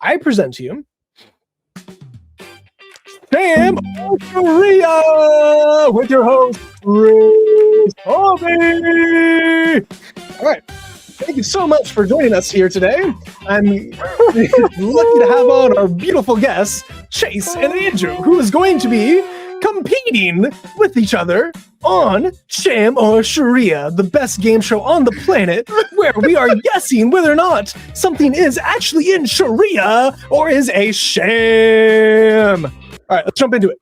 I present to you Sham or Sharia with your host, Harvey. All right. Thank you so much for joining us here today. I'm lucky to have on our beautiful guests, Chase and Andrew, who is going to be competing with each other on Sham or Sharia, the best game show on the planet, where we are guessing whether or not something is actually in Sharia or is a sham. All right, let's jump into it.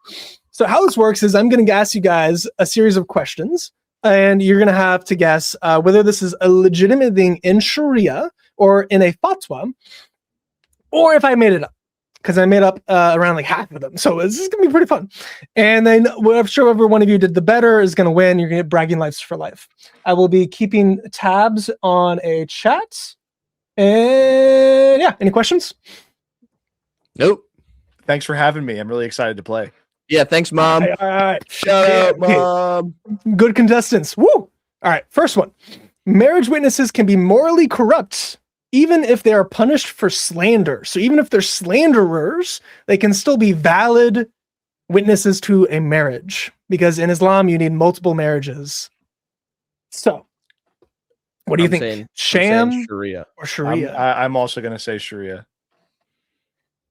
So how this works is I'm going to ask you guys a series of questions, and you're going to have to guess whether this is a legitimate thing in Sharia or in a fatwa, or if I made it up, because I made up around like half of them. So this is going to be pretty fun. And then whichever one of you did the better is going to win. You're going to get bragging rights for life. I will be keeping tabs on a chat. And yeah, any questions? Nope. Thanks for having me. I'm really excited to play. Yeah, thanks, Mom. All right. Shut up, Mom. Good contestants. Woo! All right, first one. Marriage witnesses can be morally corrupt even if they are punished for slander. So even if they're slanderers, they can still be valid witnesses to a marriage, because in Islam, you need multiple marriages. So what do you think? Sham Sharia or Sharia? I'm also going to say Sharia.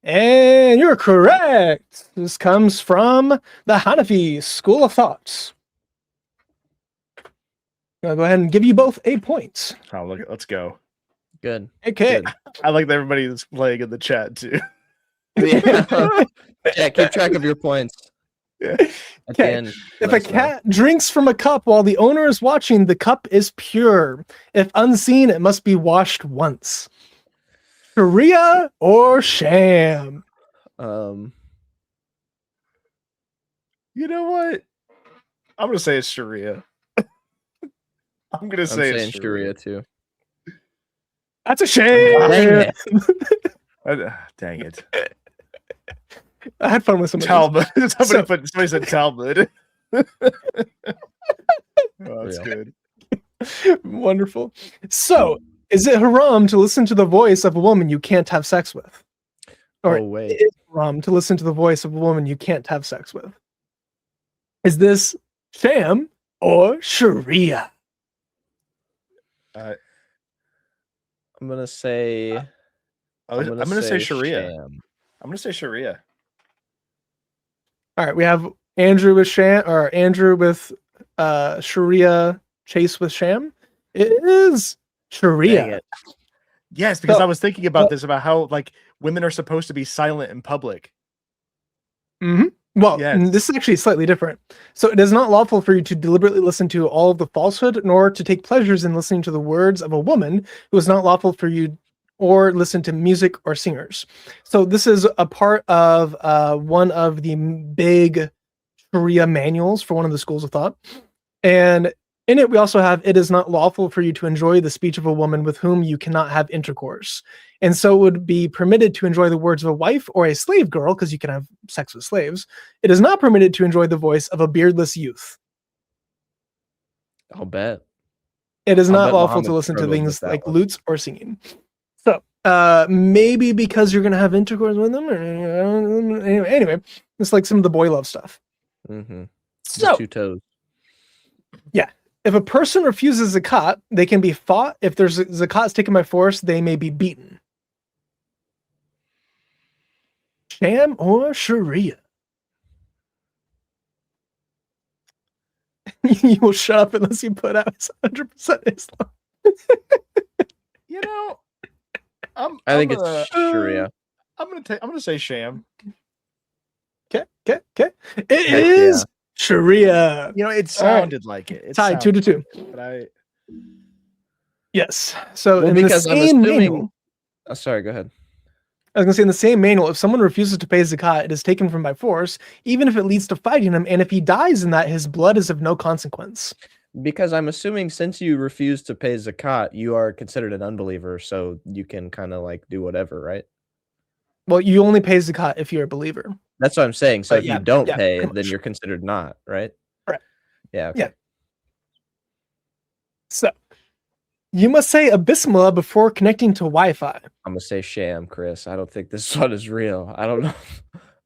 And you're correct. This comes from the Hanafi school of thought. I'll go ahead and give you both a point. Oh, look, let's go. Good. Okay. Good. I like that everybody that's playing in the chat too. Yeah. Yeah, keep track of your points. Yeah. Okay. If a cat drinks from a cup while the owner is watching, the cup is pure. If unseen, it must be washed once. Sharia or sham? You know what? I'm gonna say it's Sharia. I'm saying it's Sharia too. That's a shame. Dang Dang it. I had fun with somebody. Talmud. Somebody said Talmud. Oh, that's good. Wonderful. So, is it haram to listen to the voice of a woman you can't have sex with? Or wait. is it haram to listen to the voice of a woman you can't have sex with? Is this sham or Sharia? I'm gonna say. I'm gonna say Sharia. Sham. I'm gonna say Sharia. All right, we have Andrew with sham, or Andrew with Sharia, Chase with sham. It is Sharia. Yes, because I was thinking about this, about how like women are supposed to be silent in public. Mm-hmm. Well, yes. This is actually slightly different. So it is not lawful for you to deliberately listen to all of the falsehood, nor to take pleasures in listening to the words of a woman who is not lawful for you, or listen to music or singers. So this is a part of one of the big Sharia manuals for one of the schools of thought. And in it, we also have, it is not lawful for you to enjoy the speech of a woman with whom you cannot have intercourse. And so it would be permitted to enjoy the words of a wife or a slave girl, because you can have sex with slaves. It is not permitted to enjoy the voice of a beardless youth. I'll bet. It is not lawful Muhammad to listen to struggled things with that like one. lutes or singing. So maybe because you're going to have intercourse with them, or anyway, it's like some of the boy love stuff. Mm-hmm. So, 2 toes. yeah. If a person refuses zakat, they can be fought. If there's zakat taken by force, they may be beaten. Sham or Sharia? You will shut up unless you put out 100% Islam. You know, I think it's Sharia. I'm gonna say sham. Okay. It is Sharia. You know, it sounded like it. Tied 2-2. But Yes. So Well, in because the I'm same assuming. manual, Oh, sorry. Go ahead. I was going to say, in the same manual, if someone refuses to pay zakat, it is taken from by force, even if it leads to fighting him. And if he dies in that, his blood is of no consequence. Because I'm assuming since you refuse to pay zakat, you are considered an unbeliever, so you can kind of like do whatever, right? Well, you only pay zakat if you're a believer. That's what I'm saying. So But if yeah, you don't yeah, pay, pretty then much. you're considered not, right? Correct. Yeah. Okay. Yeah. So You must say a bismillah before connecting to Wi-Fi. I'm gonna say sham, Chris. I don't think this one is real. I don't know.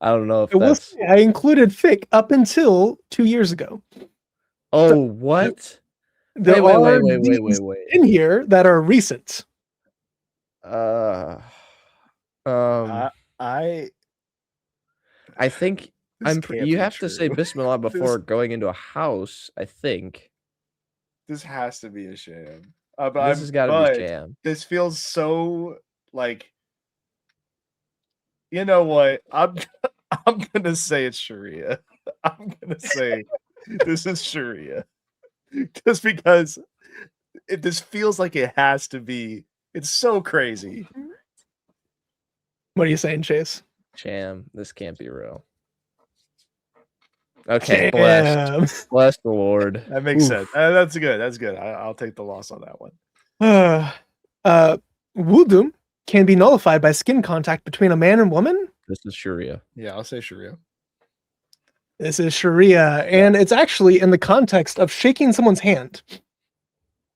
I don't know if It was, that's. I included fiqh up until 2 years ago. Oh, what? There Wait, are wait. these in here that are recent. Uh, I I think this you can't be have to say true. Bismillah before going into a house. I think This has to be a sham. this has got to be sham. This feels so like. You know what? I'm gonna say it's Sharia. I'm gonna say this is Sharia, just because this feels like it has to be. It's so crazy. What are you saying, Chase? Sham. This can't be real. Okay, blessed the Lord. That makes sense. That's good. That's good. I'll take the loss on that one. Wudu can be nullified by skin contact between a man and woman. This is Sharia. Yeah, I'll say Sharia. This is Sharia, and it's actually in the context of shaking someone's hand.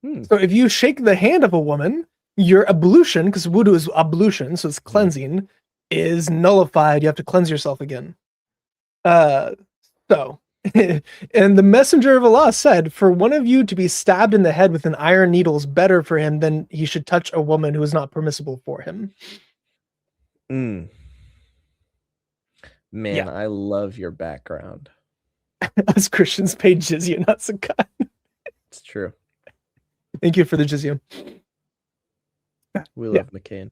So if you shake the hand of a woman, your ablution, because wudu is ablution, so it's cleansing, is nullified. You have to cleanse yourself again. So, and the messenger of Allah said, for one of you to be stabbed in the head with an iron needle is better for him than he should touch a woman who is not permissible for him. Man, Yeah. I love your background. Us Christians pay jizya, not zakat. It's true. Thank you for the jizya. We love McCain.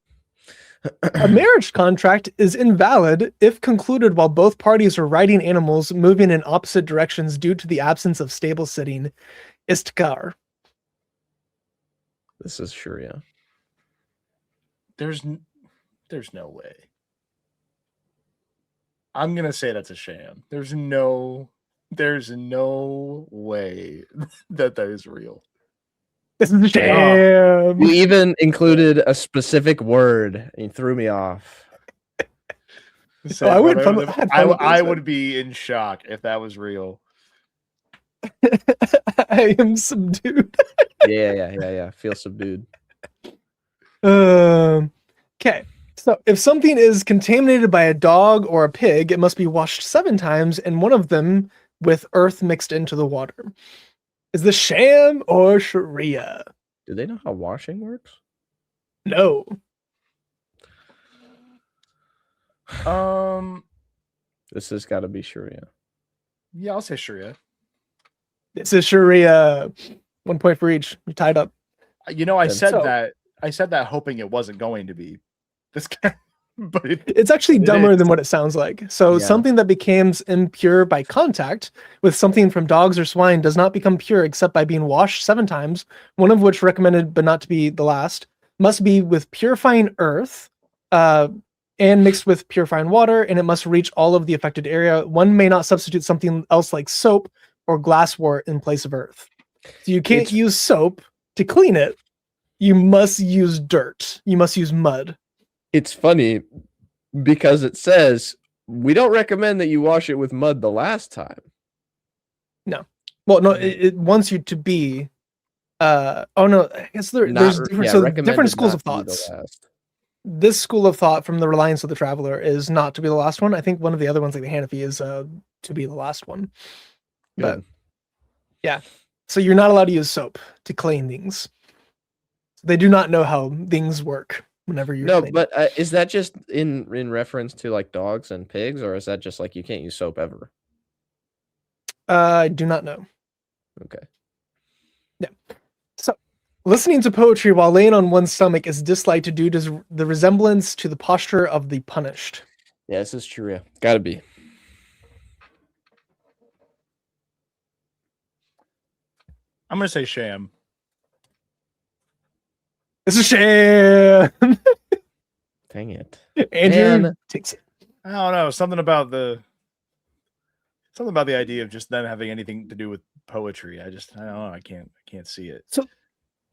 A marriage contract is invalid if concluded while both parties are riding animals moving in opposite directions due to the absence of stable sitting. Istikar. This is Sharia. There's no way. I'm gonna say that's a sham. There's no way that is real. This is a sham. You even included a specific word and you threw me off. So I would be in shock if that was real. I am subdued. Yeah. Feel subdued. Okay. So if something is contaminated by a dog or a pig, it must be washed 7 times, and one of them with earth mixed into the water. Is this sham or Sharia? Do they know how washing works? No. This has got to be Sharia. Yeah, I'll say Sharia. This is Sharia. 1 point for each. You're tied up. You know, I said that hoping it wasn't going to be this guy, but it's actually dumber than what it sounds like. So something that becomes impure by contact with something from dogs or swine does not become pure except by being washed 7 times, one of which recommended but not to be the last, must be with purifying earth and mixed with purifying water, and it must reach all of the affected area. One may not substitute something else like soap or glassware in place of earth. So you can't use soap to clean it. You must use dirt. You must use mud. It's funny because it says we don't recommend that you wash it with mud the last time. No. Well, no, it wants you to be oh no, I guess there's different schools of thoughts. This school of thought from the Reliance of the Traveler is not to be the last one. I think one of the other ones, like the Hanafi, is to be the last one. Good. But yeah. So you're not allowed to use soap to clean things. They do not know how things work. Whenever you're cleaning. But is that just in reference to like dogs and pigs, or is that just like you can't use soap ever? I do not know. Okay. Yeah. So listening to poetry while laying on one's stomach is disliked due to the resemblance to the posture of the punished. Yeah, this is Sharia. Gotta be. I'm gonna say sham. This is sham. Dang it. Andrew takes it. I don't know. Something about the idea of just them having anything to do with poetry. I don't know. I can't see it. So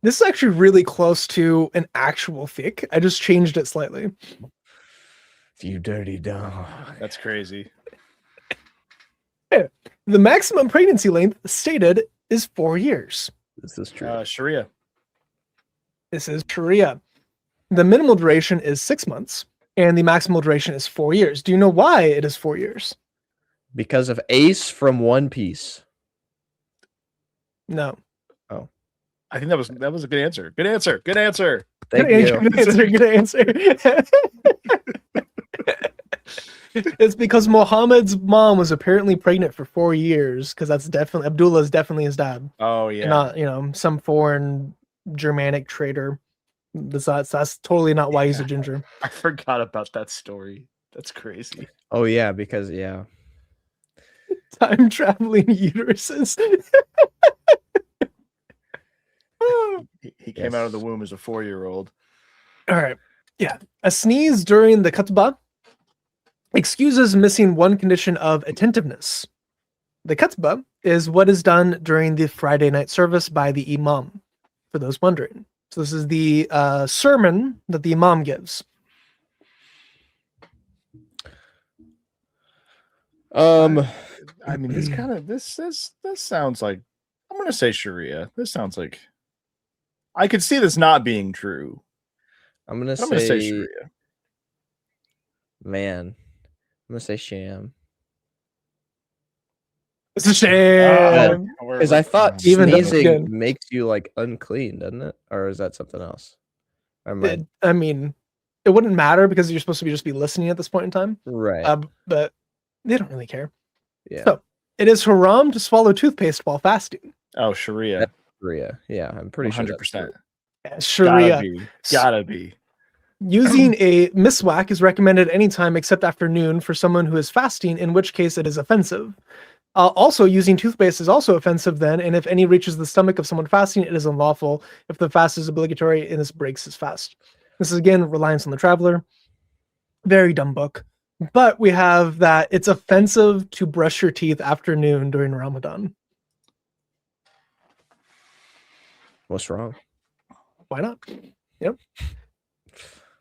this is actually really close to an actual fiqh. I just changed it slightly. You dirty dog. That's crazy. The maximum pregnancy length stated is 4 years. This is true. Sharia. This is Sharia. The minimal duration is 6 months, and the maximal duration is 4 years. Do you know why it is 4 years? Because of Ace from One Piece. No. I think that was a good answer. Good answer. Good answer. Thank Good you. answer. Good answer. It's because Muhammad's mom was apparently pregnant for 4 years, because that's definitely Abdullah is definitely his dad, Oh yeah. not some foreign Germanic trader. That's totally not why he's a ginger. I forgot about that story. That's crazy. Oh yeah, because yeah. Time traveling uteruses. He came out of the womb as a 4-year-old. All right. Yeah. A sneeze during the khutbah excuses missing one condition of attentiveness. The khutbah is what is done during the Friday night service by the imam, for those wondering. So this is the sermon that the imam gives. I mean, this sounds like, I'm gonna say Sharia. This sounds like, I could see this not being true. I'm gonna But I'm gonna say say Sharia. man. I'm gonna say Sham. It's a shame. Because I thought Even though- sneezing Good. makes you like unclean, doesn't it? Or is that something else? Or am I- I mean, it wouldn't matter because you're supposed to just be listening at this point in time. right. But they don't really care. Yeah. So it is haram to swallow toothpaste while fasting. Oh, Sharia. Sharia. Yeah, I'm pretty sure. 100%. Sharia. Gotta be. Using a miswak is recommended anytime except afternoon for someone who is fasting, in which case it is offensive. Also, using toothpaste is also offensive then, and if any reaches the stomach of someone fasting, it is unlawful if the fast is obligatory and this breaks his fast. This is, again, Reliance on the Traveler. Very dumb book. But we have that it's offensive to brush your teeth after noon during Ramadan. What's wrong? Why not? Yep.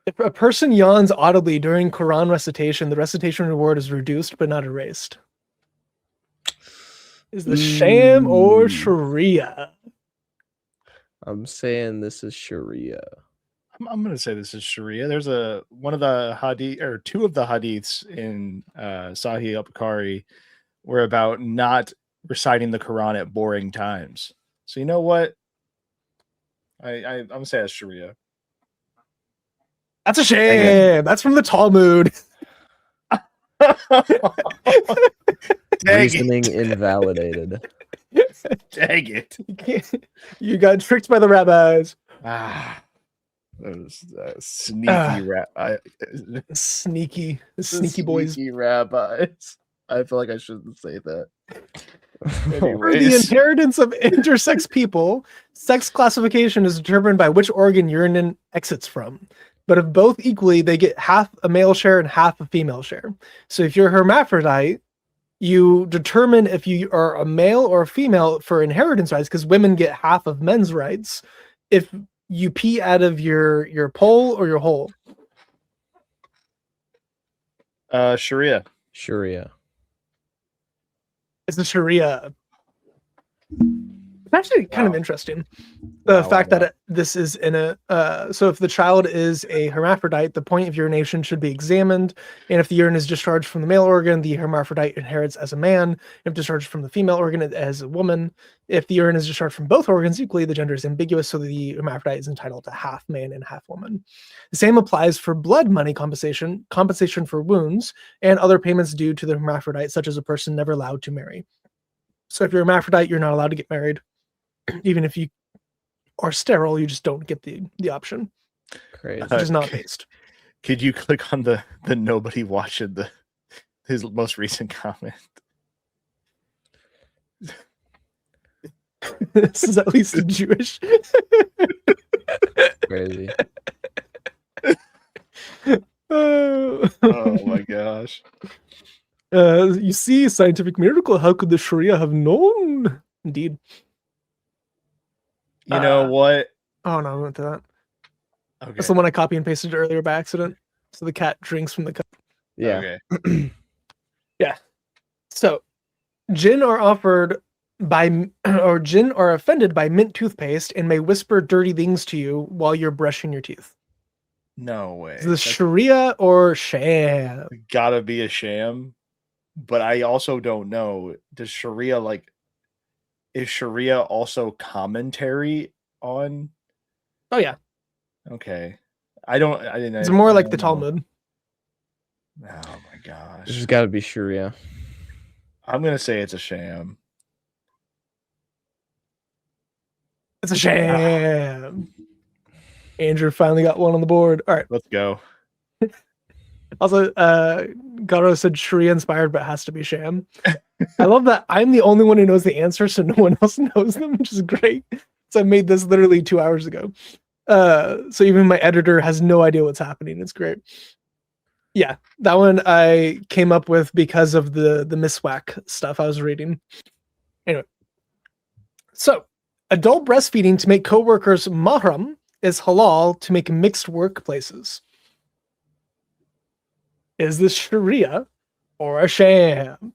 If a person yawns audibly during Quran recitation, the recitation reward is reduced but not erased. Is the sham or Sharia? I'm saying this is Sharia. I'm gonna say this is Sharia. There's one of the hadith, or two of the hadiths in Sahih al-Bukhari were about not reciting the Quran at boring times. So you know what? I'm gonna say that's Sharia. That's a shame. That's from the Talmud. Reasoning invalidated. Dang it. You got tricked by the rabbis. Ah, that was sneaky Sneaky sneaky boys. rabbis. I feel like I shouldn't say that. For the Anyways. inheritance of intersex people, sex classification is determined by which organ urine exits from. But if both equally, they get half a male share and half a female share. So if you're hermaphrodite, you determine if you are a male or a female for inheritance rights, because women get half of men's rights if you pee out of your pole or your hole. Sharia. Sharia. It's the Sharia. It's actually kind of interesting. The fact that this is in a so if the child is a hermaphrodite, the point of urination should be examined, and if the urine is discharged from the male organ, the hermaphrodite inherits as a man. If discharged from the female organ, as a woman. If the urine is discharged from both organs equally, the gender is ambiguous, so the hermaphrodite is entitled to half man and half woman. The same applies for blood money compensation for wounds, and other payments due to the hermaphrodite, such as a person never allowed to marry. So if you're a hermaphrodite, you're not allowed to get married. Even if you are sterile, you just don't get the option. Crazy. Which is not based. Could you click on the nobody watching his most recent comment? This is at least a Jewish. Crazy. Oh my gosh. You see, scientific miracle. How could the Sharia have known? Indeed. You know what? Oh no, I went to that. Okay. That's the one I copy and pasted earlier by accident. So the cat drinks from the cup. Yeah. Okay. Yeah. So, jinn are offered or jinn are offended by mint toothpaste and may whisper dirty things to you while you're brushing your teeth. No way. Is this Sharia or Sham? Gotta be a sham. But I also don't know. Does Sharia is Sharia also commentary on? Oh yeah, Okay. I didn't. it's more I like the don't know. Talmud. Oh my gosh. This has got to be Sharia. I'm gonna say it's a sham. It's a sham. Andrew finally got one on the board. All right. Let's go. Also, Garo said Sharia inspired, but has to be sham. I love that I'm the only one who knows the answer, so no one else knows them, which is great. So I made this literally 2 hours ago. So even my editor has no idea what's happening. It's great. Yeah, that one I came up with because of the miswak stuff I was reading. Anyway, so adult breastfeeding to make coworkers mahram is halal to make mixed workplaces. Is this Sharia or a sham?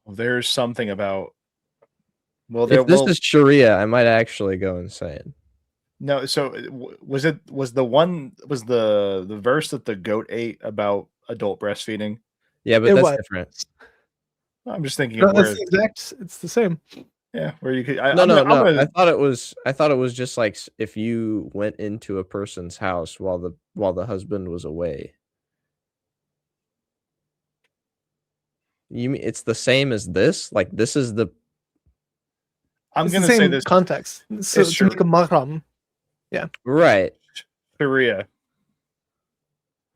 There's something about. Well, If this is Sharia, I might actually go insane. No, so was the verse that the goat ate about adult breastfeeding? Yeah, but that's different. I'm just thinking No, of that's it's the same. Yeah, where you could. No. I thought it was just like if you went into a person's house while the husband was away. You mean it's the same as this? Like this is the. I'm gonna say this context. So to make a mahram. Yeah. Right. Sharia.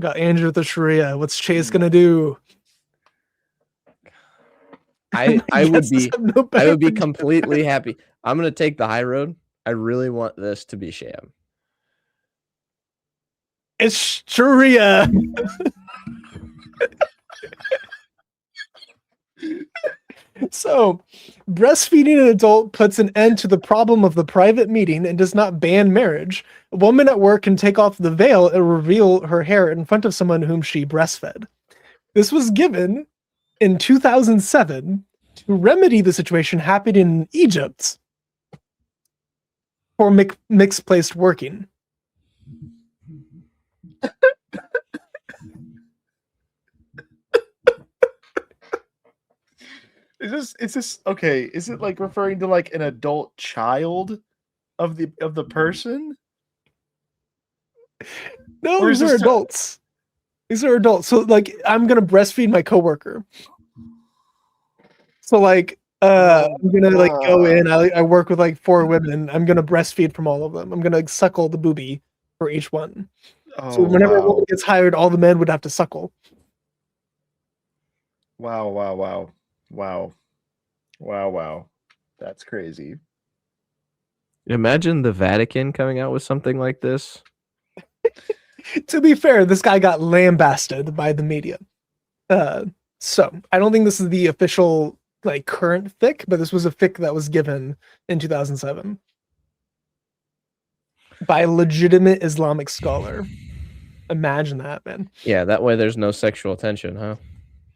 Got Andrew with the Sharia. What's Chase gonna do? I would be completely happy. I'm gonna take the high road. I really want this to be sham. It's Sharia. So, breastfeeding an adult puts an end to the problem of the private meeting and does not ban marriage. A woman at work can take off the veil and reveal her hair in front of someone whom she breastfed. This was given in 2007 to remedy the situation happening in Egypt for mixed placed working. Is this okay? Is it like referring to like an adult child of the person? No, these are adults. These are adults. So like I'm gonna breastfeed my coworker. So like I'm gonna like go in. I work with like 4 women. I'm gonna breastfeed from all of them. I'm gonna suckle the boobie for each one. So whenever a woman gets hired, all the men would have to suckle. Wow. That's crazy. Imagine the Vatican coming out with something like this. To be fair, this guy got lambasted by the media. So I don't think this is the official like current fic, but this was a fic that was given in 2007 by a legitimate Islamic scholar. Imagine that, man. Yeah, that way there's no sexual tension, huh?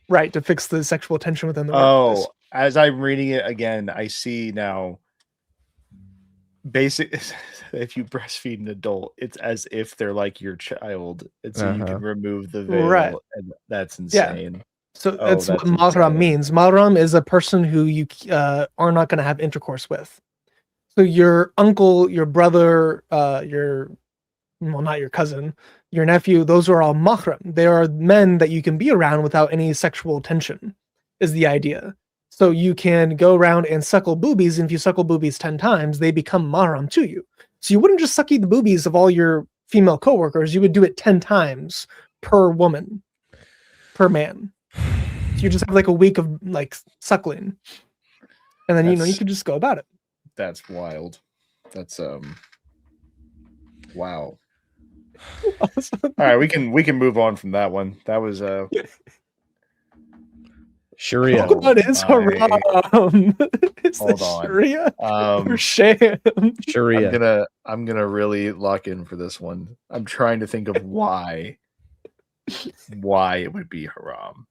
Right, to fix the sexual tension within the workplace. As I'm reading it again, I see now. If you breastfeed an adult, it's as if they're like your child, and so you can remove the veil. Right. And that's insane. Yeah. So that's what mahram means. Mahram is a person who you are not going to have intercourse with. So your uncle, your brother, not your cousin, your nephew, those are all mahram. They are men that you can be around without any sexual tension, is the idea. So you can go around and suckle boobies, and if you suckle boobies 10 times, they become mahram to you. So you wouldn't just suck the boobies of all your female coworkers, you would do it 10 times per woman, per man. So you just have like a week of like suckling. And then you could just go about it. That's wild. That's wow. Awesome. All right, we can move on from that one. That was Sharia. What is haram? Is Hold this on. Sharia or sham? Sharia. I'm gonna really lock in for this one. I'm trying to think of why it would be haram.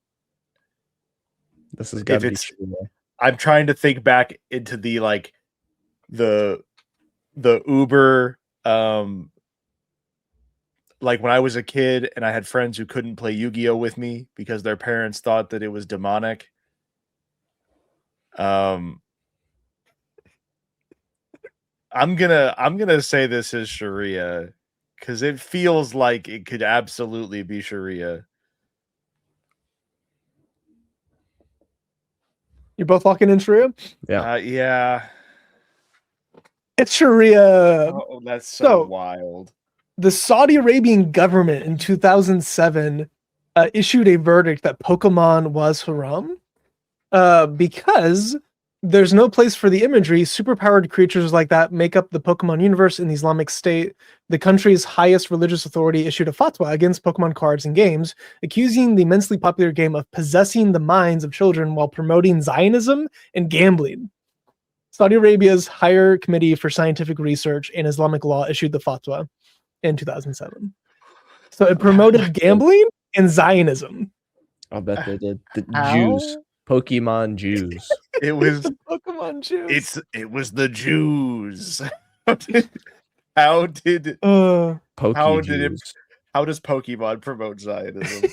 This has got to be Sharia. I'm trying to think back into the like the Uber like when I was a kid and I had friends who couldn't play Yu-Gi-Oh with me because their parents thought that it was demonic. I'm gonna say this is Sharia because it feels like it could absolutely be Sharia. You're both locking in Sharia? Yeah. Yeah. It's Sharia. Oh, that's So- wild. The Saudi Arabian government in 2007 issued a verdict that Pokemon was haram because there's no place for the imagery. Superpowered creatures like that make up the Pokemon universe in the Islamic State. The country's highest religious authority issued a fatwa against Pokemon cards and games, accusing the immensely popular game of possessing the minds of children while promoting Zionism and gambling. Saudi Arabia's Higher Committee for Scientific Research and Islamic Law issued the fatwa in 2007. So it promoted gambling and Zionism. I'll bet they did. The How? Jews. Pokemon Jews. It was Pokemon Jews. it was the Jews. How did Poke How did it- Jews. how does Pokemon promote Zionism?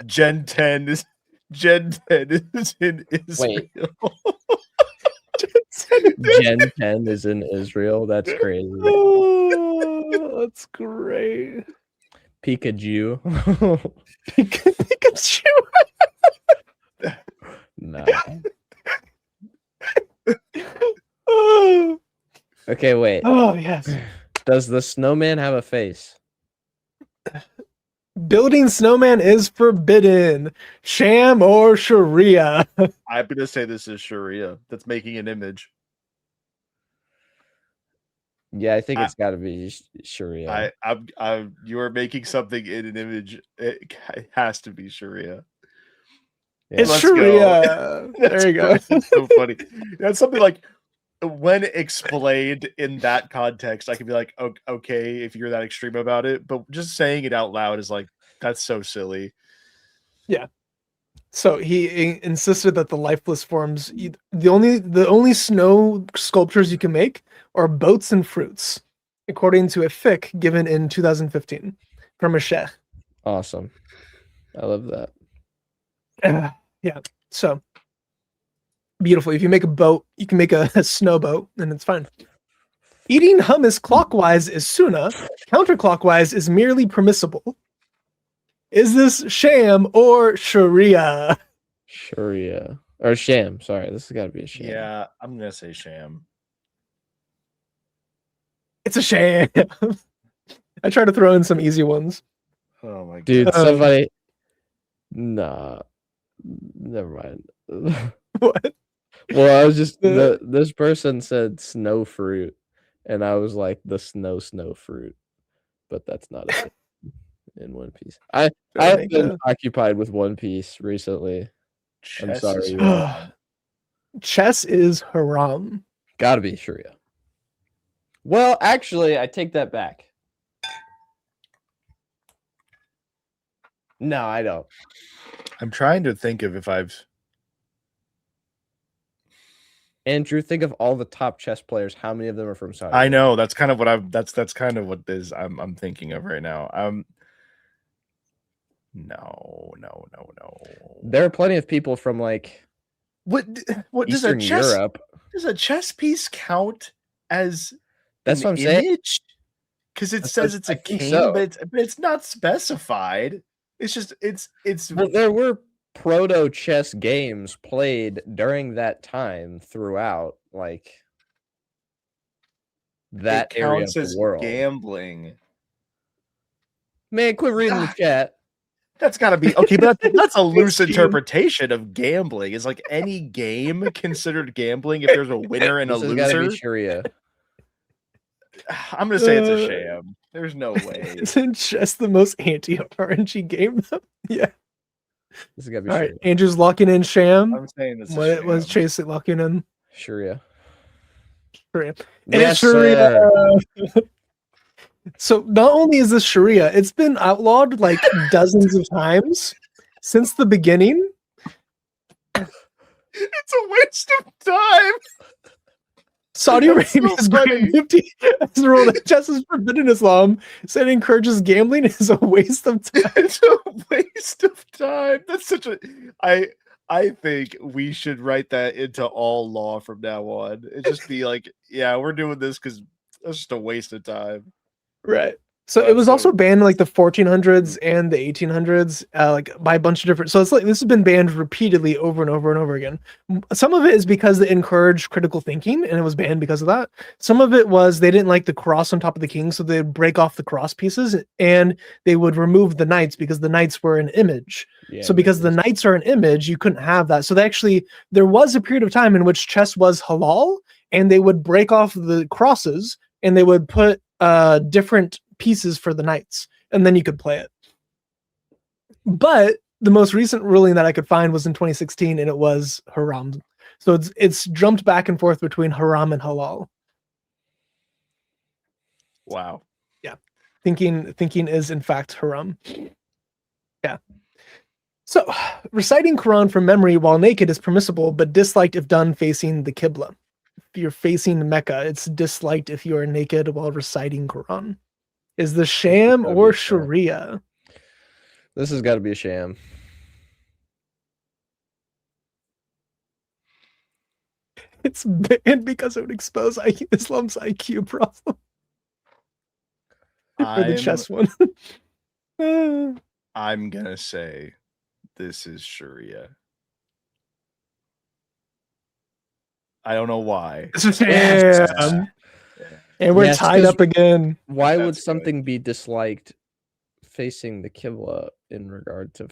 Gen 10 is in Israel. Gen 10 is in Israel. That's crazy. Oh, that's great. Pikachu. Pikachu. No. Oh, Okay, wait. oh, yes. Does the snowman have a face? Building snowman is forbidden. Sham or Sharia. I'm gonna say this is Sharia. That's making an image. Yeah, I think it's got to be Sharia. You are making something in an image. It has to be Sharia. Yeah. It's Let's go. Sharia. There you go. That's so funny. That's something like when explained in that context, I could be like, okay, if you're that extreme about it, but just saying it out loud is like, that's so silly. So he insisted that the lifeless forms, the only snow sculptures you can make are boats and fruits, according to a fiqh given in 2015 from a sheikh. Awesome. I love that. Yeah. So beautiful. If you make a boat, you can make a snow boat, and it's fine. Eating hummus clockwise is sunnah. Counterclockwise is merely permissible. Is this sham or Sharia? Sharia. Or Sham. Sorry, this has got to be a Sham. Yeah, I'm gonna say sham. It's a sham. I try to throw in some easy ones. Oh my god. Dude, somebody. Nah. Never mind. What? Well, I was just this person said snow fruit, and I was like the snow fruit, but that's not a thing in One Piece. I've been occupied with One Piece recently. I'm Chess sorry. is you haram. all. Chess is haram. Gotta be Sharia. Well, actually, I take that back. No, I don't. I'm trying to think of if I've. Andrew, think of all the top chess players. How many of them are from Saudi? I know that's kind of what I've. That's kind of what is I'm thinking of right now. No. There are plenty of people from like What does Eastern Europe. Does a chess piece count as That's an what I'm saying. Because it That's says what- it's I a think king, so. but it's not specified. It's just it's Well, there were proto chess games played during that time throughout, like that it area of counts the as world. gambling. Man, quit reading the God. chat. That's got to be okay, but that's a loose cheating. interpretation of gambling. Is like any game considered gambling if there's a winner and a This has got to loser? be Sharia. I'm gonna say it's a sham. There's no way. Isn't chess the most anti-RNG game though? Yeah. This has got to be All right. Sharia. Andrew's locking in sham. I'm saying it's a What was sham. Chase locking in? Sharia. Sharia. Yes, Sharia. sir. So not only is this Sharia, it's been outlawed like dozens of times since the beginning. It's a waste of time. Saudi That's so Arabia's funny. Grand Mufti has ruled that chess is forbidden in Islam, said it encourages gambling is a waste of time. It's a waste of time. That's such a I think we should write that into all law from now on. It just be like, yeah, we're doing this because it's just a waste of time. Right. So it was also banned in like the 1400s and the 1800s, like by a bunch of different. So it's like this has been banned repeatedly over and over and over again. Some of it is because they encouraged critical thinking, and it was banned because of that. Some of it was they didn't like the cross on top of the king, so they'd break off the cross pieces and they would remove the knights because the knights were an image. Yeah, so because the knights are an image, you couldn't have that. So they actually there was a period of time in which chess was halal, and they would break off the crosses and they would put different pieces for the knights, and then you could play it. But the most recent ruling that I could find was in 2016, and it was haram. So it's jumped back and forth between haram and halal. Wow. Yeah. Thinking is in fact haram. Yeah. So reciting Quran from memory while naked is permissible, but disliked if done facing the Qibla. If you're facing Mecca, it's disliked if you are naked while reciting Quran. Is the sham or Sharia? This has got to be a sham. It's banned because it would expose Islam's IQ problem. Or the chess one. I'm gonna say this is Sharia. I don't know why. It's a sham. And we're tied up again. Why would something be disliked facing the Qibla in regard to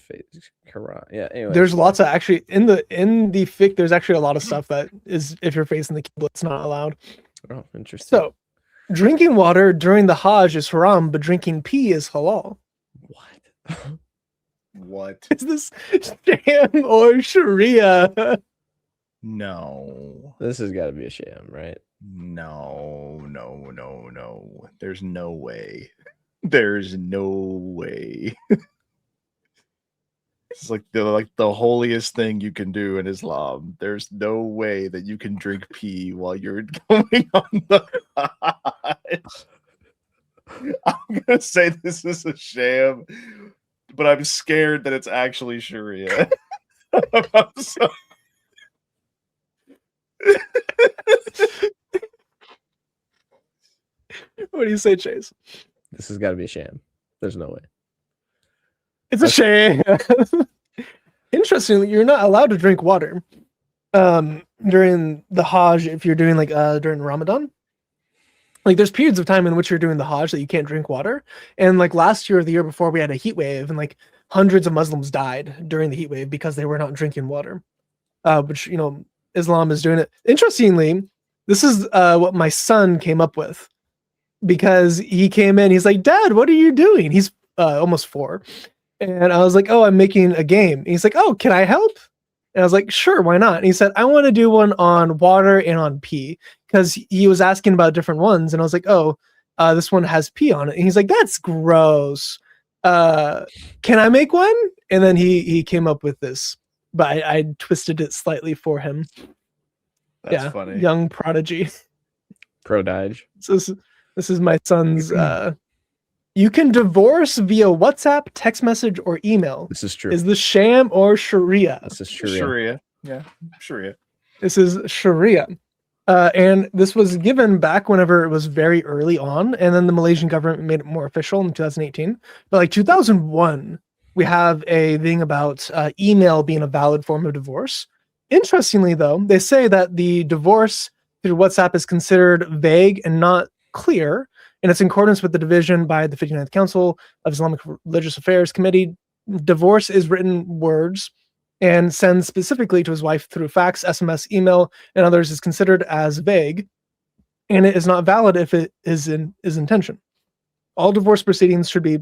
Quran? Yeah, anyway. There's lots of actually in the fiqh, there's actually a lot of stuff that is if you're facing the Qibla, it's not allowed. Oh, interesting. So drinking water during the Hajj is haram, but drinking pee is halal. What? What? Is this sham or Sharia? No. This has got to be a sham, right? No. There's no way. There's no way. It's like the holiest thing you can do in Islam. There's no way that you can drink pee while you're going on the Hajj. I'm gonna say this is a sham, but I'm scared that it's actually Sharia. I'm so... What do you say, Chase? This has got to be a sham. There's no way. It's a sham. Interestingly, you're not allowed to drink water during the Hajj if you're doing like during Ramadan. Like there's periods of time in which you're doing the Hajj that you can't drink water. And like last year or the year before, we had a heat wave, and like hundreds of Muslims died during the heat wave because they were not drinking water. Which, you know, Islam is doing it. Interestingly, this is what my son came up with, because he came in, he's like, "Dad, what are you doing?" He's almost 4. And I was like, "Oh, I'm making a game." And he's like, "Oh, can I help?" And I was like, "Sure, why not?" And he said, "I want to do one on water and on pee," because he was asking about different ones. And I was like, "Oh, this one has pee on it." And he's like, "That's gross. Can I make one?" And then he came up with this, but I twisted it slightly for him. That's funny. Young prodigy. Prodige. So this is my son's. You can divorce via WhatsApp, text message, or email. This is true. Is this sham or Sharia? This is Sharia. Sharia. Yeah, Sharia. This is Sharia. And this was given back whenever it was very early on, and then the Malaysian government made it more official in 2018. But like 2001, we have a thing about email being a valid form of divorce. Interestingly, though, they say that the divorce through WhatsApp is considered vague and not clear, and it's in accordance with the division by the 59th Council of Islamic Religious Affairs Committee. Divorce is written words and sent specifically to his wife through fax, SMS, email, and others is considered as vague, and it is not valid if it is in his intention. All divorce proceedings should be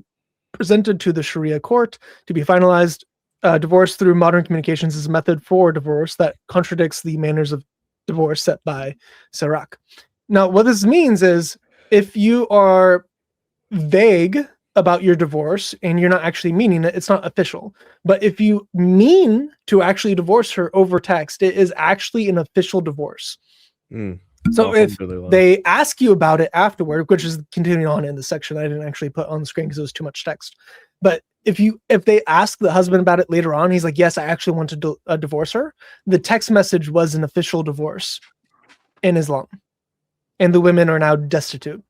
presented to the Sharia court to be finalized. Divorce through modern communications is a method for divorce that contradicts the manners of divorce set by Sirach. Now, what this means is if you are vague about your divorce and you're not actually meaning it, it's not official. But if you mean to actually divorce her over text, it is actually an official divorce. So if they ask you about it afterward, which is continuing on in the section I didn't actually put on the screen because it was too much text. But if they ask the husband about it later on, he's like, yes, I actually want to divorce her. The text message was an official divorce in Islam. And the women are now destitute.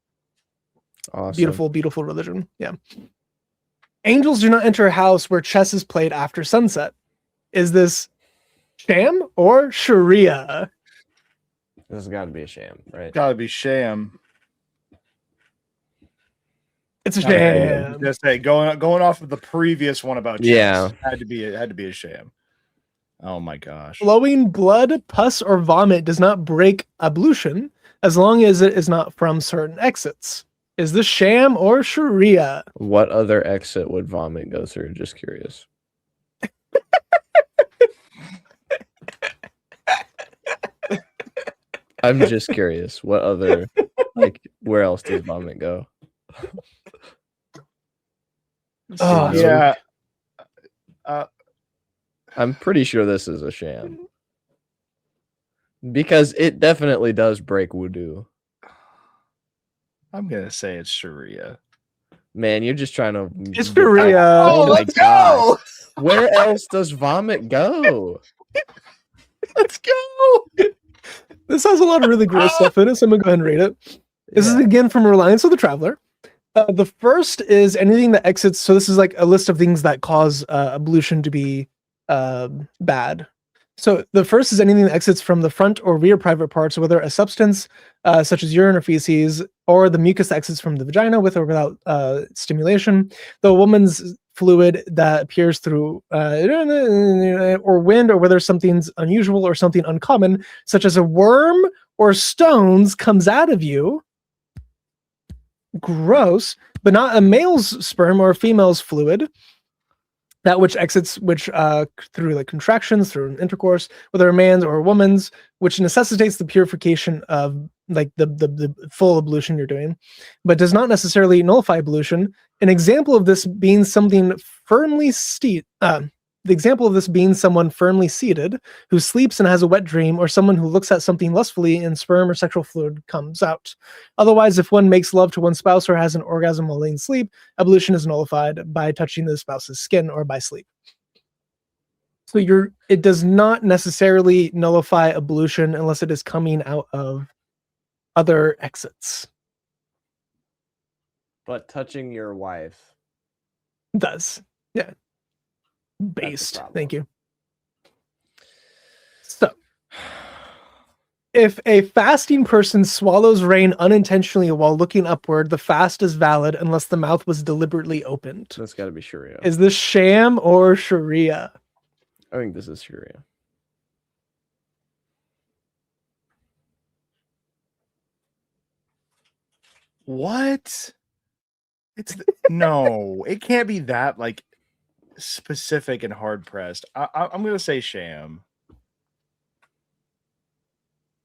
Awesome. Beautiful, beautiful religion. Yeah. Angels do not enter a house where chess is played after sunset. Is this sham or Sharia? This has got to be a sham, right? Got to be sham. It's a sham. Just say going off of the previous one about chess, had to be a sham. Oh my gosh. Flowing blood, pus, or vomit does not break ablution as long as it is not from certain exits. Is this sham or Sharia? What other exit would vomit go through? Just curious. I'm just curious. What other, where else does vomit go? Oh, yeah. I'm pretty sure this is a sham. Because it definitely does break wudu. I'm going to say it's Sharia. Man, you're just trying to... It's Sharia. Oh, let's go! Where else does vomit go? Let's go! This has a lot of really gross stuff in it, so I'm going to go ahead and rate it. This is again from Reliance of the Traveler. The first is anything that exits. So this is like a list of things that cause ablution to be bad. So the first is anything that exits from the front or rear private parts, whether a substance such as urine or feces, or the mucus that exits from the vagina with or without stimulation. The woman's fluid that appears through or wind, or whether something's unusual or something uncommon, such as a worm or stones, comes out of you. Gross, but not a male's sperm or a female's fluid. That which exits, through like contractions, through intercourse, whether a man's or a woman's, which necessitates the purification of like the full ablution you're doing, but does not necessarily nullify ablution. An example of this being something firmly seated. The example of this being someone firmly seated who sleeps and has a wet dream, or someone who looks at something lustfully and sperm or sexual fluid comes out. Otherwise, if one makes love to one's spouse or has an orgasm while in sleep, ablution is nullified by touching the spouse's skin or by sleep. So it does not necessarily nullify ablution unless it is coming out of other exits. But touching your wife does. Yeah. Based. Thank you. So, if a fasting person swallows rain unintentionally while looking upward, the fast is valid unless the mouth was deliberately opened. That's got to be Sharia. Is this sham or Sharia? I think this is Sharia. What? No, it can't be that specific and hard pressed. I'm gonna say sham.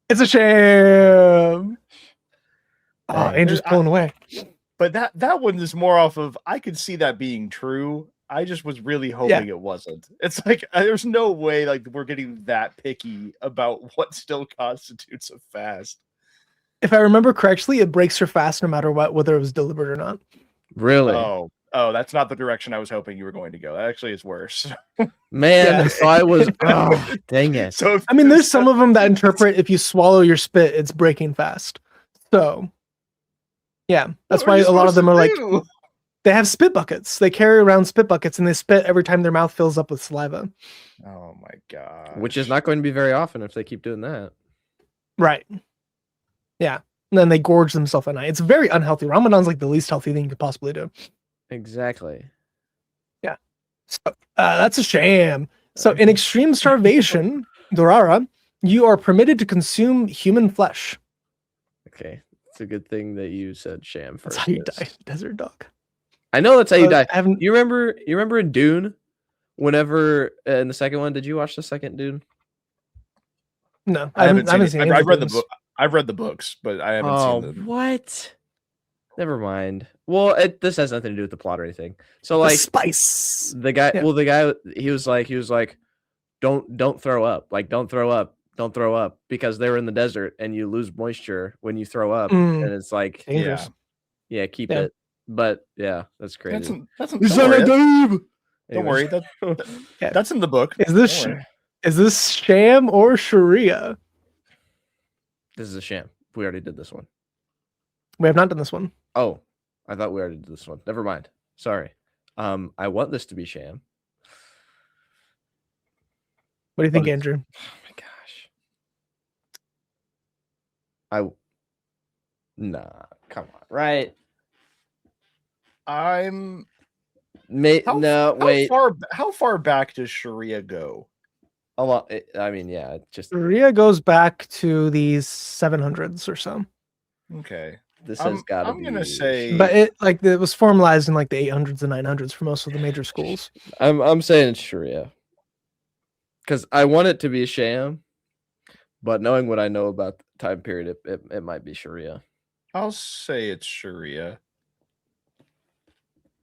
It's a sham. Oh, Andrew's pulling away. But that one is more off of, I could see that being true. I just was really hoping it wasn't. It's like there's no way we're getting that picky about what still constitutes a fast. If I remember correctly, it breaks your fast no matter what, whether it was deliberate or not. Really? Oh, that's not the direction I was hoping you were going to go. That actually is worse. Man, so I was. Oh, dang it. So there's some of them that interpret if you swallow your spit, it's breaking fast. So, yeah, that's why a lot of them are they have spit buckets. They carry around spit buckets and they spit every time their mouth fills up with saliva. Oh my god. Which is not going to be very often if they keep doing that. Right. Yeah. And then they gorge themselves at night. It's very unhealthy. Ramadan's the least healthy thing you could possibly do. Exactly. Yeah. So that's a sham. So in extreme starvation, Dorara, you are permitted to consume human flesh. Okay. It's a good thing that you said sham first. That's how you die, desert dog. I know that's how you die. You remember in Dune, whenever in the second one, did you watch the second Dune? No, I haven't seen it. I've read the book. I've read the books, but I haven't seen them. What? Never mind. Well, this has nothing to do with the plot or anything. So The like spice. the guy, Yeah. well, the guy, he was like, don't throw up, like don't throw up, because they were in the desert and you lose moisture when you throw up, and it's like, Dangerous. yeah, keep Yeah. it. But yeah, that's crazy. Don't worry. Yeah. That's in the book. Is this Sham or Sharia? This is a sham. We already did this one. We have not done this one. Oh, I thought we already did this one. Never mind. Sorry. I want this to be sham. What do you think, Andrew? Oh my gosh. Nah, come on, right? Wait. How far back does Sharia go? A lot. I mean, yeah, just Sharia goes back to the 700s or so. Okay. This has got to be. I'm gonna say, but it was formalized in like the 800s and 900s for most of the major schools. I'm saying it's Sharia because I want it to be a sham, but knowing what I know about the time period, it might be Sharia. I'll say it's Sharia.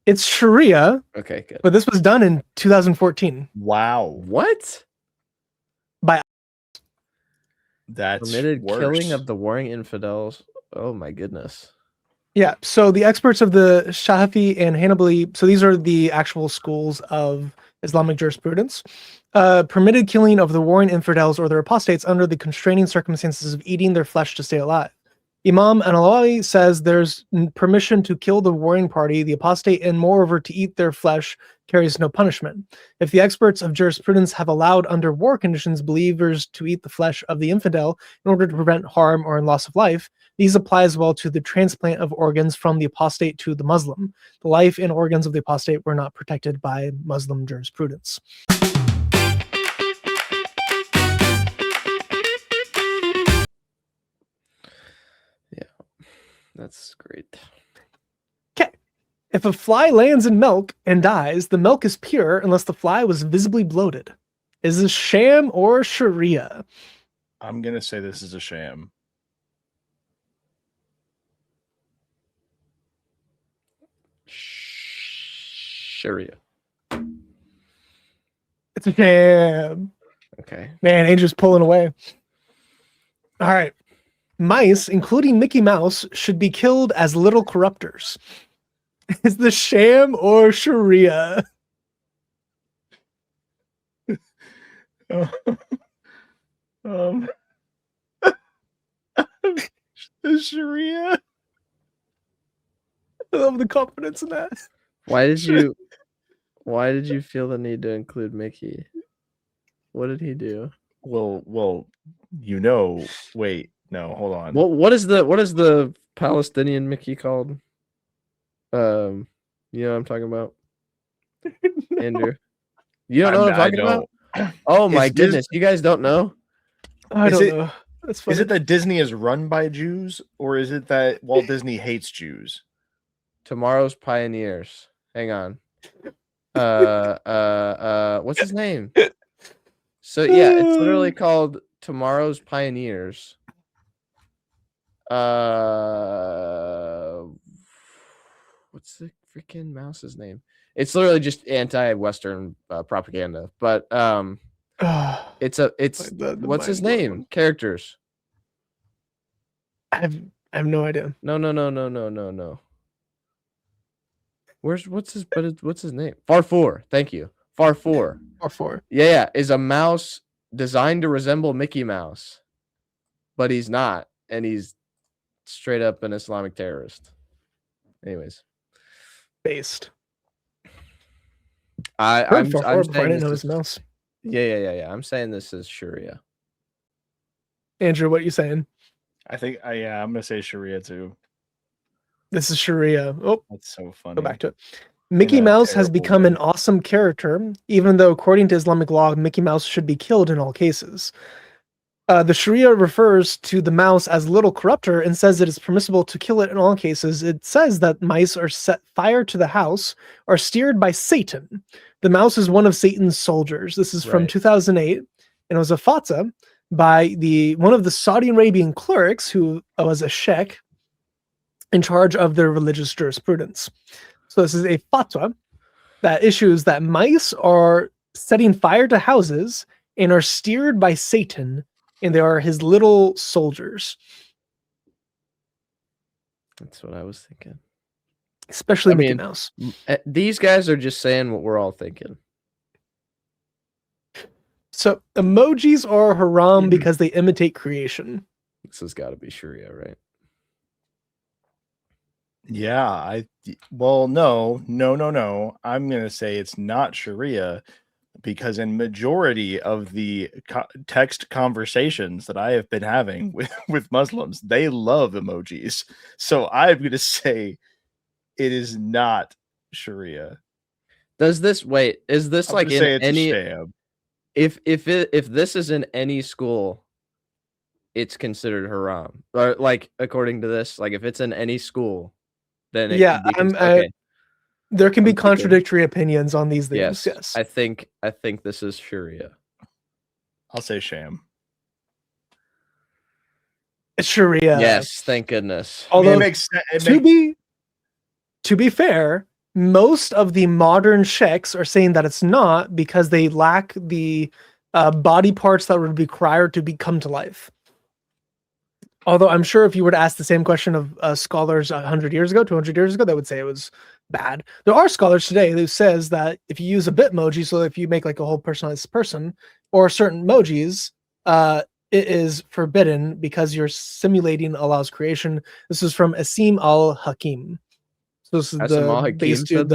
It's Sharia. Okay, good. But this was done in 2014. Wow. What? That's permitted worse. Killing of the warring infidels. Oh my goodness. Yeah. So the experts of the Shafi and Hanbali, so these are the actual schools of Islamic jurisprudence, permitted killing of the warring infidels or their apostates under the constraining circumstances of eating their flesh to stay alive. Imam An-Alawi says there's permission to kill the warring party, the apostate, and moreover to eat their flesh carries no punishment. If the experts of jurisprudence have allowed under war conditions believers to eat the flesh of the infidel in order to prevent harm or loss of life, these apply as well to the transplant of organs from the apostate to the Muslim. The life and organs of the apostate were not protected by Muslim jurisprudence. That's great. Okay. If a fly lands in milk and dies, the milk is pure unless the fly was visibly bloated. Is this sham or Sharia? I'm going to say this is a sham. Sharia. It's a sham. Okay. Man, Andrew's pulling away. All right. Mice, including Mickey Mouse, should be killed as little corruptors. Is this sham or Sharia? Sharia. I love the confidence in that. Why did you feel the need to include Mickey? What did he do? Well, wait. No, hold on. What is the Palestinian Mickey called? You know what I'm talking about? Andrew. You don't know what I'm talking about? Oh my goodness, you guys don't know? I don't know. That's funny. Is it that Disney is run by Jews, or is it that Walt Disney hates Jews? Tomorrow's Pioneers. Hang on. What's his name? So yeah, it's literally called Tomorrow's Pioneers. What's the freaking mouse's name? It's literally just anti-Western propaganda, but it's what's his name? Characters. I have no idea. No. What's his name? Farfour. Thank you. Farfour. Farfour. Yeah, is a mouse designed to resemble Mickey Mouse, but he's not, and he's straight up an Islamic terrorist. Anyways, based. I'm saying I didn't know his mouse. Yeah. I'm saying this is Sharia. Andrew, what are you saying? I think I'm gonna say Sharia too. This is Sharia. Oh, that's so funny. Go back to it. Mickey Mouse has become an awesome character, even though according to Islamic law, Mickey Mouse should be killed in all cases. The Sharia refers to the mouse as little corruptor and says it is permissible to kill it in all cases. It says that mice are set fire to the house, are steered by Satan. The mouse is one of Satan's soldiers. This is from 2008, and it was a fatwa by one of the Saudi Arabian clerics who was a sheikh. in charge of their religious jurisprudence. So this is a fatwa that issues that mice are setting fire to houses and are steered by Satan, and they are his little soldiers. That's what I was thinking. Especially Mickey Mouse. These guys are just saying what we're all thinking. So emojis are haram because they imitate creation. This has got to be Sharia, right? Yeah, no. I'm going to say it's not Sharia because in majority of the text conversations that I have been having with Muslims, they love emojis. So I'm going to say it is not Sharia. Is this like in any sham. If this is in any school, it's considered haram. Or like according to this, like if it's in any school, then it can be okay. There can be contradictory opinions on these things. Yes. I think this is Sharia. I'll say sham. It's Sharia. Yes, thank goodness. Although to be fair, most of the modern sheikhs are saying that it's not because they lack the body parts that would be required to come to life. Although I'm sure if you were to ask the same question of scholars 100 years ago, 200 years ago, they would say it was bad. There are scholars today who says that if you use a Bitmoji, so if you make like a whole personalized person or certain emojis, it is forbidden because you're simulating Allah's creation. This is from Asim al-Hakim. So this is the base dude.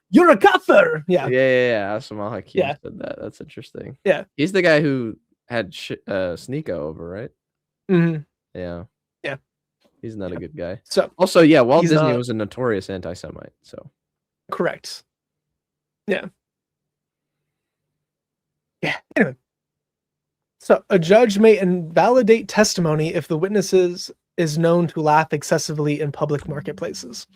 You're a kafir. Yeah. Asim al-Hakim said that. That's interesting. Yeah. He's the guy who had Sneeko over, right? Mm-hmm. Yeah. He's not a good guy. So also, Walt Disney was a notorious anti-Semite. So correct. Yeah. Anyway. So a judge may invalidate testimony if the witness is known to laugh excessively in public marketplaces.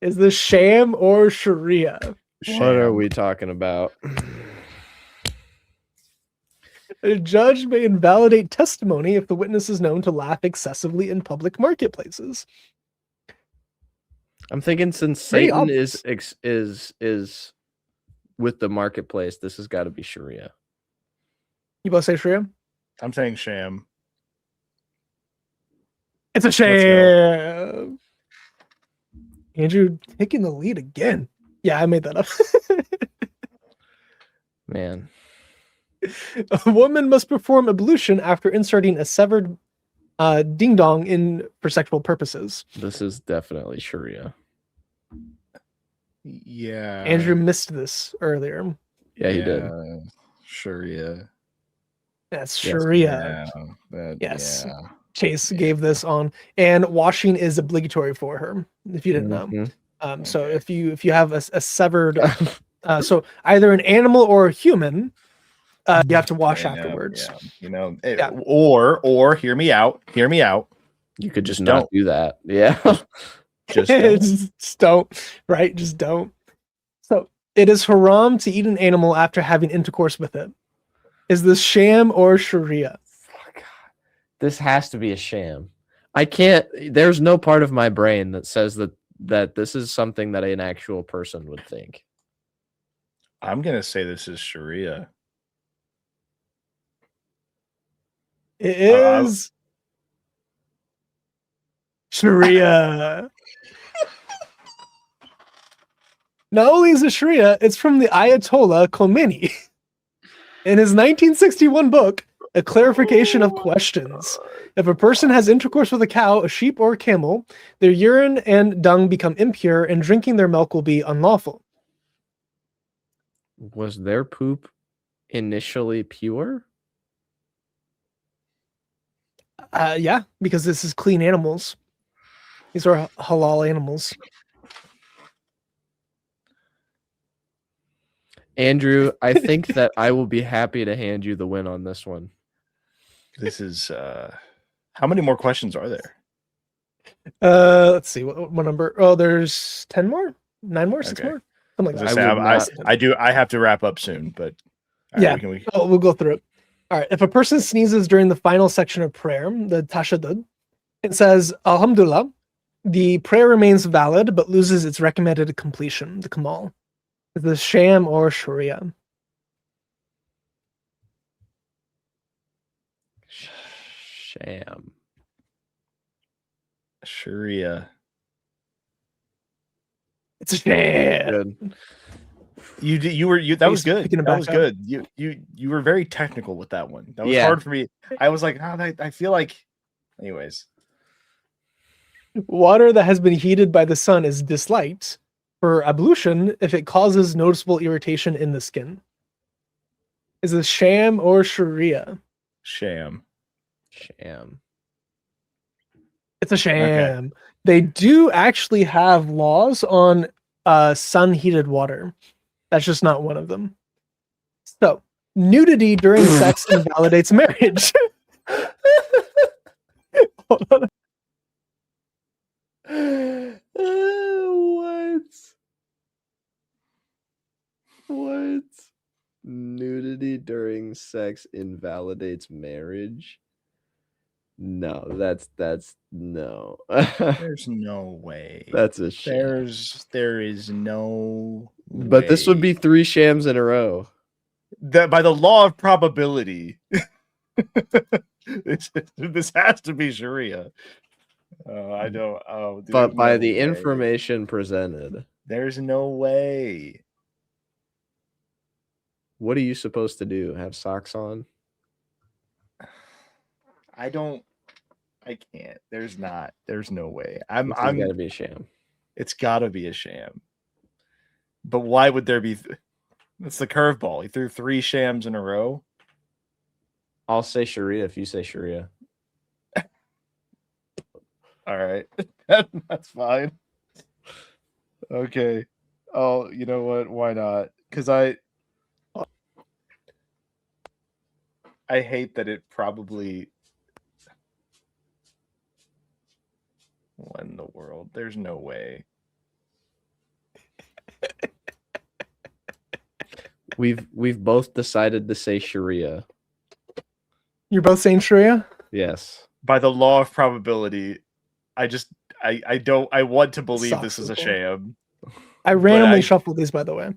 Is this sham or Sharia? What are we talking about? A judge may invalidate testimony if the witness is known to laugh excessively in public marketplaces. I'm thinking since Satan is with the marketplace, this has got to be Sharia. You both say Sharia? I'm saying sham. It's a sham. Andrew taking the lead again. Yeah, I made that up. Man. A woman must perform ablution after inserting a severed ding-dong in for sexual purposes. This is definitely Sharia. Yeah. Andrew missed this earlier. Yeah, he did. Sharia. That's Sharia. Yes. Yeah. Chase gave this on, and washing is obligatory for her, if you didn't know. So if you have a severed, so either an animal or a human, you have to wash afterwards. Or hear me out. You could just not do that. Yeah. Just don't. Right? Just don't. So it is haram to eat an animal after having intercourse with it. Is this sham or Sharia? This has to be a sham. I can't. There's no part of my brain that says that this is something that an actual person would think. I'm gonna say this is Sharia. It is Sharia. Not only is it Sharia, it's from the Ayatollah Khomeini. In his 1961 book, A Clarification of Questions, if a person has intercourse with a cow, a sheep, or a camel, their urine and dung become impure, and drinking their milk will be unlawful. Was their poop initially pure? Yeah, because this is clean animals. These are halal animals. Andrew, I think that I will be happy to hand you the win on this one. This is how many more questions are there? Let's see what number. Oh, there's 10 more, 9 more, 6 more, something like that. I have to wrap up soon, but we'll go through it. All right. If a person sneezes during the final section of prayer, the tashahhud, it says Alhamdulillah, The prayer remains valid, but loses its recommended completion, the Kamal. Is this Sham or Sharia? Sham. Sharia. It's a sham. Good. That was good. Picking it That back was up. good. You were very technical with that one. That was Yeah. hard for me. I was like, I feel like. Anyways, Water that has been heated by the sun is disliked for ablution if it causes noticeable irritation in the skin. Is this Sham or Sharia? Sham. Sham. It's a sham. They do actually have laws on sun heated water. That's just not one of them. So, nudity during sex invalidates marriage. Hold on. What? Nudity during sex invalidates marriage? No, that's no. There's no way. That's a sham. There is no. But this would way. be 3 shams in a row. That by the law of probability. This has to be Sharia. I don't. Oh, But by no the way. information presented, There's no way. what are you supposed to do? Have socks on? I can't. There's not. There's no way. This has got to be a sham. It's got to be a sham. But why would there be? That's the curveball. He threw 3 shams in a row. I'll say Sharia if you say Sharia. All right, that's fine. Okay. Oh, you know what? Why not? Because I hate that it probably. What in the world? There's no way. We've both decided to say Sharia. You're both saying Sharia? Yes. By the law of probability, I want to believe Socks this is a people. sham. I randomly shuffled these, by the way.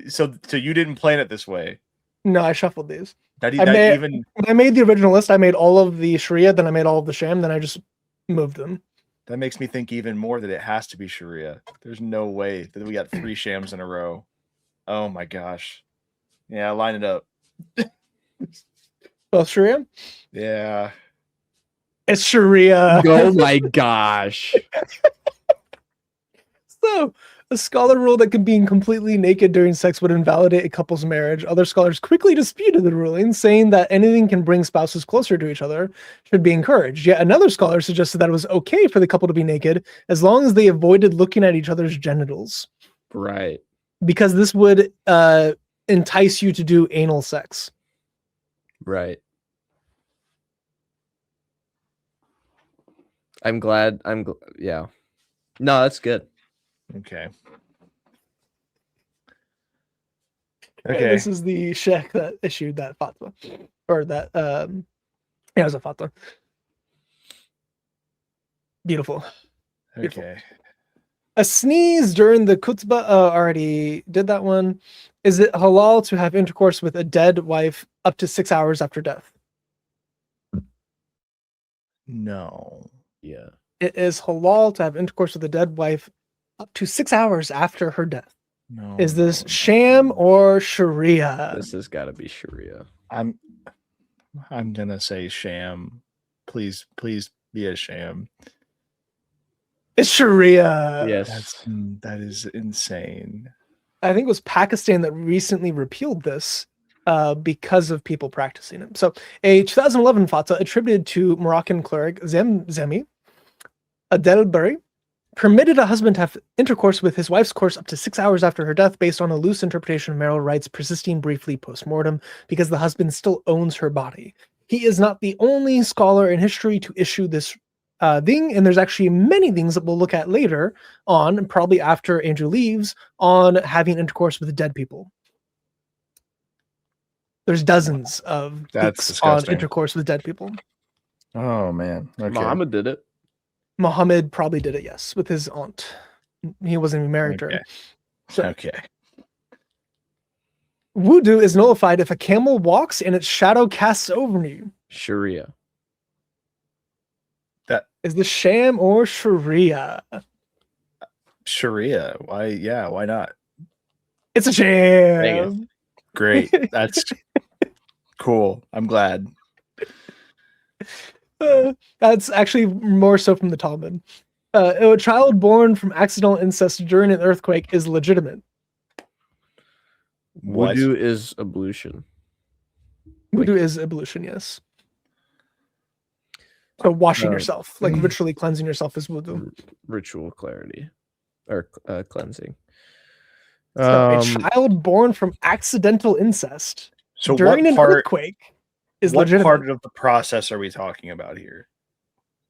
So you didn't plan it this way. No, I shuffled these. When I made the original list, I made all of the Sharia, then I made all of the sham, then I just moved them. That makes me think even more that it has to be Sharia. There's no way that we got 3 shams in a row. Oh my gosh. Yeah, line it up. Both Sharia? Yeah. It's Sharia. Oh my gosh. So, a scholar ruled that being completely naked during sex would invalidate a couple's marriage. Other scholars quickly disputed the ruling, saying that anything can bring spouses closer to each other should be encouraged. Yet another scholar suggested that it was okay for the couple to be naked as long as they avoided looking at each other's genitals. Right. Because this would entice you to do anal sex. Right. I'm glad. Yeah. No, that's good. Okay. Okay. This is the sheikh that issued that fatwa. Or that, yeah, it was a fatwa. Beautiful. Okay. A sneeze during the khutbah, already did that one. Is it halal to have intercourse with a dead wife up to 6 hours after death? No. Yeah. It is halal to have intercourse with a dead wife up to 6 hours after her death. No. Is this sham or Sharia? This has got to be Sharia. I'm gonna say sham. Please be a sham. It's Sharia. Yes. That is insane. I think it was Pakistan that recently repealed this because of people practicing it. So a 2011 fatwa attributed to Moroccan cleric Zemi Adelbari permitted a husband to have intercourse with his wife's corpse up to 6 hours after her death based on a loose interpretation of marital rights persisting briefly post-mortem because the husband still owns her body. He is not the only scholar in history to issue this thing, and there's actually many things that we'll look at later on, probably after Andrew leaves, on having intercourse with dead people. There's dozens of That's books on disgusting. intercourse with dead people. Oh man. Okay. Muhammad did it. Muhammad probably did it, yes, with his aunt. He wasn't even married to her. So, Okay. Wudu is nullified if a camel walks and its shadow casts over you. Sharia. That Is this sham or Sharia? Sharia. Why? Yeah. Why not? It's a Dang sham. Great. That's cool. I'm glad. That's actually more so from the Talmud. A child born from accidental incest during an earthquake is legitimate. What? Wudu is ablution. Wudu is ablution, yes. So washing yourself, like ritually cleansing yourself, is wudu. Ritual clarity or cleansing. So a child born from accidental incest during an earthquake is legitimate. What part of the process are we talking about here?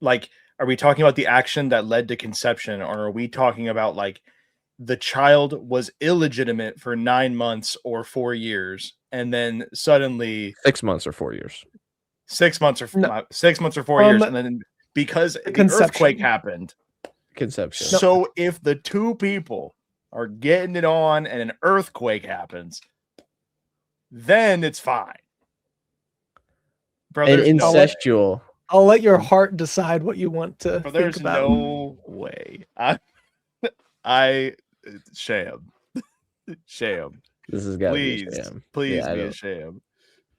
Like, are we talking about the action that led to conception, or are we talking about like the child was illegitimate for 9 months or 4 years, and then suddenly 6 months or 4 years? 6 months or 6 months or 4 years, and then because the earthquake happened, conception. So if the two people are getting it on and an earthquake happens, then it's fine. Bro, and incestual. I'll let your heart decide what you want to think there's about. No way. I sham. Sham. This has got to be a sham. Please be a sham.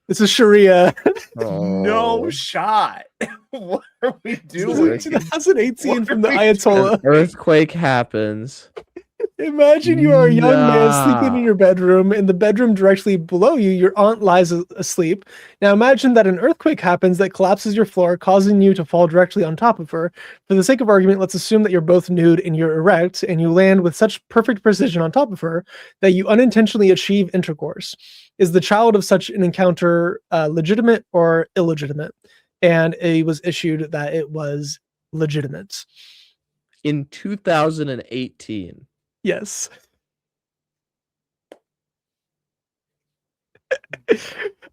This is Sharia. No shot. What are we doing? This is 2018 from the Ayatollah. An earthquake happens. Imagine you are a young man sleeping in your bedroom. In the bedroom directly below you, your aunt lies asleep. Now imagine that an earthquake happens that collapses your floor, causing you to fall directly on top of her. For the sake of argument, let's assume that you're both nude and you're erect, and you land with such perfect precision on top of her that you unintentionally achieve intercourse. Is the child of such an encounter legitimate or illegitimate? And it was issued that it was legitimate. In 2018. Yes.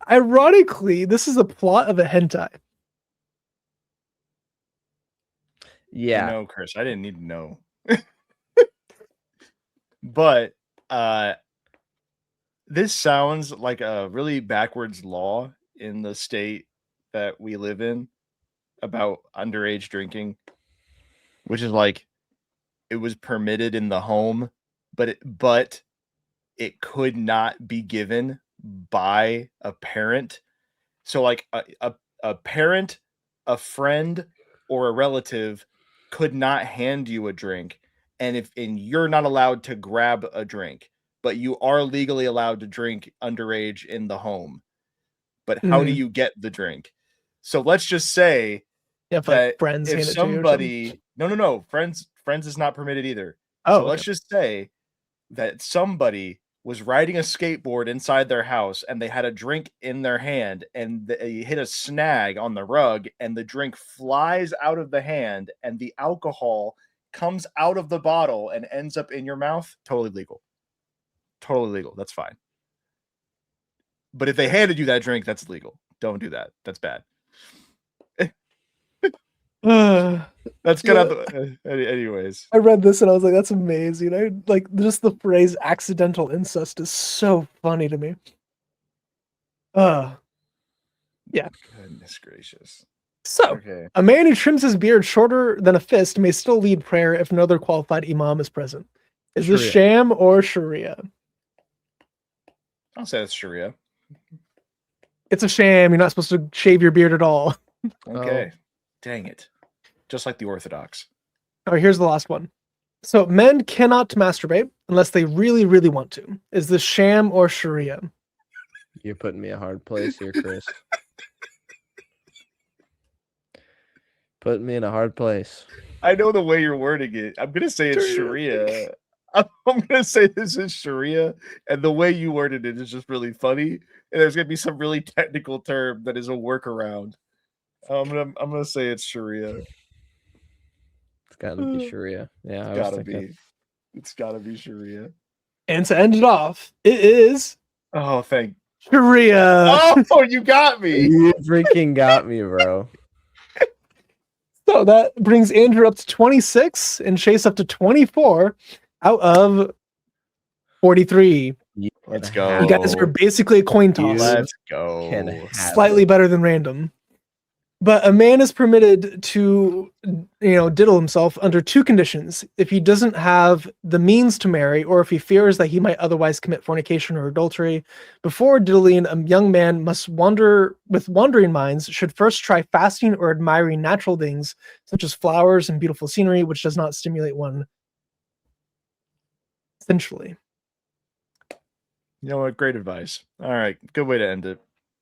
Ironically, this is a plot of a hentai. Yeah. No, Chris, I didn't need to know. But this sounds like a really backwards law in the state that we live in about underage drinking, which is like it was permitted in the home, but it could not be given by a parent. So like a parent, a friend, or a relative could not hand you a drink, and you're not allowed to grab a drink, but you are legally allowed to drink underage in the home. But how do you get the drink? So let's just say that friends if somebody no friends is not permitted either. Let's just say that somebody was riding a skateboard inside their house and they had a drink in their hand and they hit a snag on the rug and the drink flies out of the hand and the alcohol comes out of the bottle and ends up in your mouth. Totally legal. That's fine. But if they handed you that drink, that's illegal. Don't do that. That's bad. That's good. Anyways, I read this and I was like, "That's amazing." I like just the phrase "accidental incest" is so funny to me. Yeah. Goodness gracious. So, a man who trims his beard shorter than a fist may still lead prayer if no other qualified imam is present. Is this sham or Sharia? I'll say it's Sharia. It's a sham. You're not supposed to shave your beard at all. Okay. Dang it. Just like the Orthodox. All right, here's the last one. So men cannot masturbate unless they really, really want to. Is this sham or Sharia? You're putting me in a hard place here, Chris. Putting me in a hard place. I know the way you're wording it. I'm going to say it's Sharia. I'm going to say this is Sharia, and the way you worded it is just really funny. And there's going to be some really technical term that is a workaround. I'm gonna say it's Sharia. It's got to be Sharia. Yeah, it's gotta be. It's gotta be Sharia. And to end it off, it is. Oh, thank Sharia. Oh, you got me. You freaking got me, bro. So that brings Andrew up to 26 and Chase up to 24 out of 43. Let's go. You guys are basically a coin toss. Let's go. Slightly better than random. But a man is permitted to, diddle himself under two conditions. If he doesn't have the means to marry, or if he fears that he might otherwise commit fornication or adultery. Before diddling, a young man must with wandering minds, should first try fasting or admiring natural things, such as flowers and beautiful scenery, which does not stimulate one sensually. You know what? Great advice. All right. Good way to end it.